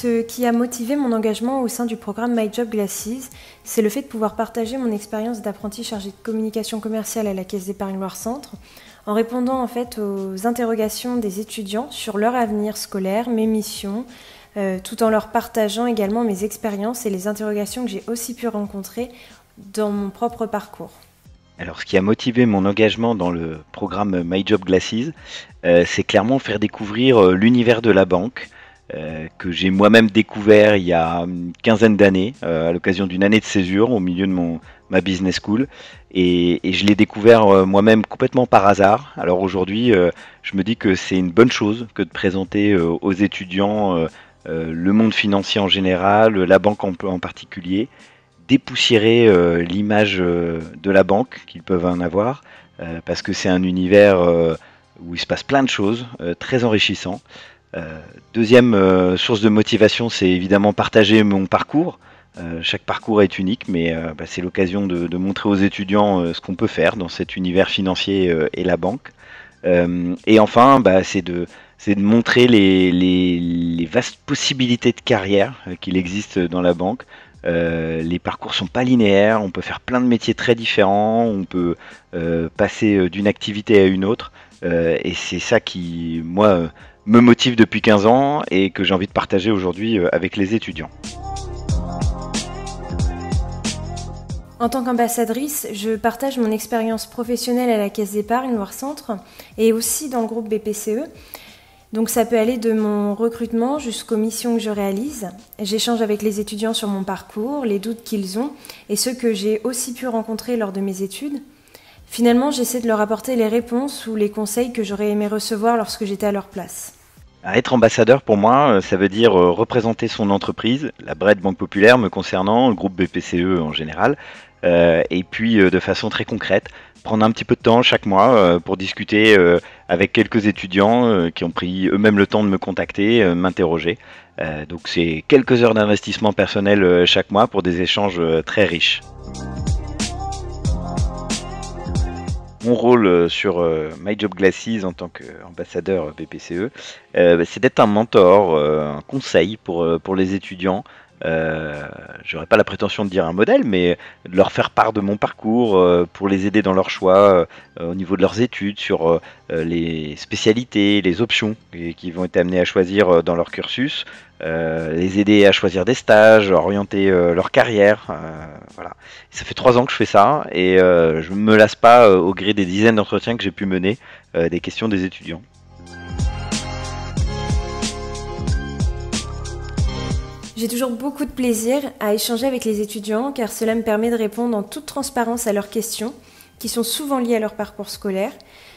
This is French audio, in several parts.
Ce qui a motivé mon engagement au sein du programme My Job Glasses, c'est le fait de pouvoir partager mon expérience d'apprenti chargé de communication commerciale à la Caisse d'Épargne Loire-Centre, en répondant en fait aux interrogations des étudiants sur leur avenir scolaire, mes missions, tout en leur partageant également mes expériences et les interrogations que j'ai aussi pu rencontrer dans mon propre parcours. Alors, ce qui a motivé mon engagement dans le programme My Job Glasses, c'est clairement faire découvrir l'univers de la banque, que j'ai moi-même découvert il y a une quinzaine d'années, à l'occasion d'une année de césure au milieu de ma business school. Et je l'ai découvert moi-même complètement par hasard. Alors aujourd'hui, je me dis que c'est une bonne chose que de présenter aux étudiants le monde financier en général, la banque en particulier, dépoussiérer l'image de la banque qu'ils peuvent en avoir, parce que c'est un univers où il se passe plein de choses, très enrichissant. Deuxième source de motivation, c'est évidemment partager mon parcours. Chaque parcours est unique, mais c'est l'occasion de montrer aux étudiants ce qu'on peut faire dans cet univers financier et la banque. Et enfin, c'est de montrer les vastes possibilités de carrière qu'il existe dans la banque. Les parcours sont pas linéaires, on peut faire plein de métiers très différents, on peut passer d'une activité à une autre, et c'est ça qui, moi, me motive depuis 15 ans et que j'ai envie de partager aujourd'hui avec les étudiants. En tant qu'ambassadrice, je partage mon expérience professionnelle à la Caisse d'Épargne Loire-Centre et aussi dans le groupe BPCE. Donc ça peut aller de mon recrutement jusqu'aux missions que je réalise. J'échange avec les étudiants sur mon parcours, les doutes qu'ils ont et ceux que j'ai aussi pu rencontrer lors de mes études. Finalement, j'essaie de leur apporter les réponses ou les conseils que j'aurais aimé recevoir lorsque j'étais à leur place. Être ambassadeur pour moi, ça veut dire représenter son entreprise, la Bred Banque Populaire me concernant, le groupe BPCE en général, et puis de façon très concrète, prendre un petit peu de temps chaque mois pour discuter avec quelques étudiants qui ont pris eux-mêmes le temps de me contacter, m'interroger. Donc c'est quelques heures d'investissement personnel chaque mois pour des échanges très riches. Mon rôle sur My Job Glasses en tant qu'ambassadeur BPCE, c'est d'être un mentor, un conseil pour les étudiants. J'aurais pas la prétention de dire un modèle, mais de leur faire part de mon parcours pour les aider dans leur choix au niveau de leurs études, sur les spécialités, les options qui vont être amenés à choisir dans leur cursus, les aider à choisir des stages, orienter leur carrière. Voilà. Ça fait 3 ans que je fais ça et je ne me lasse pas au gré des dizaines d'entretiens que j'ai pu mener des questions des étudiants. J'ai toujours beaucoup de plaisir à échanger avec les étudiants car cela me permet de répondre en toute transparence à leurs questions qui sont souvent liées à leur parcours scolaire.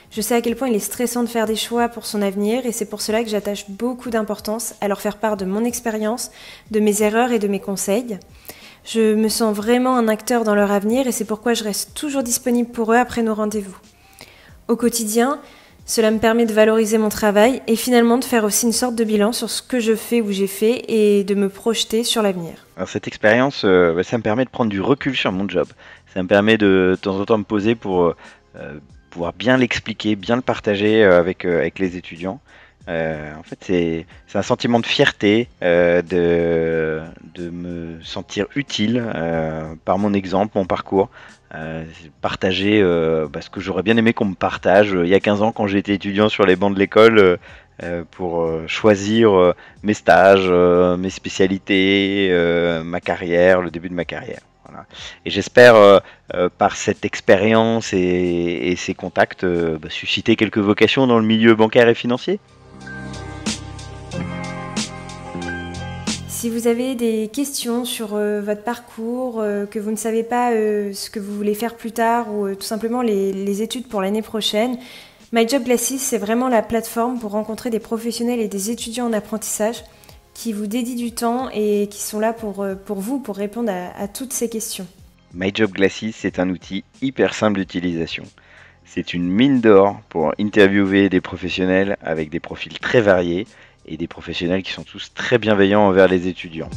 Je sais à quel point il est stressant de faire des choix pour son avenir et c'est pour cela que j'attache beaucoup d'importance à leur faire part de mon expérience, de mes erreurs et de mes conseils. Je me sens vraiment un acteur dans leur avenir et c'est pourquoi je reste toujours disponible pour eux après nos rendez-vous. Au quotidien, cela me permet de valoriser mon travail et finalement de faire aussi une sorte de bilan sur ce que je fais ou j'ai fait et de me projeter sur l'avenir. Alors cette expérience, ça me permet de prendre du recul sur mon job. Ça me permet de temps en temps me poser pour pouvoir bien l'expliquer, bien le partager avec les étudiants. En fait, c'est un sentiment de fierté de me sentir utile par mon exemple, mon parcours. Partager ce que j'aurais bien aimé qu'on me partage il y a 15 ans quand j'étais étudiant sur les bancs de l'école pour choisir mes stages, mes spécialités, ma carrière, le début de ma carrière. Voilà. Et j'espère par cette expérience et ces contacts susciter quelques vocations dans le milieu bancaire et financier. Si vous avez des questions sur votre parcours, que vous ne savez pas ce que vous voulez faire plus tard ou tout simplement les études pour l'année prochaine, My Job Glasses, c'est vraiment la plateforme pour rencontrer des professionnels et des étudiants en apprentissage qui vous dédient du temps et qui sont là pour vous, pour répondre à toutes ces questions. My Job Glasses, c'est un outil hyper simple d'utilisation. C'est une mine d'or pour interviewer des professionnels avec des profils très variés et des professionnels qui sont tous très bienveillants envers les étudiants.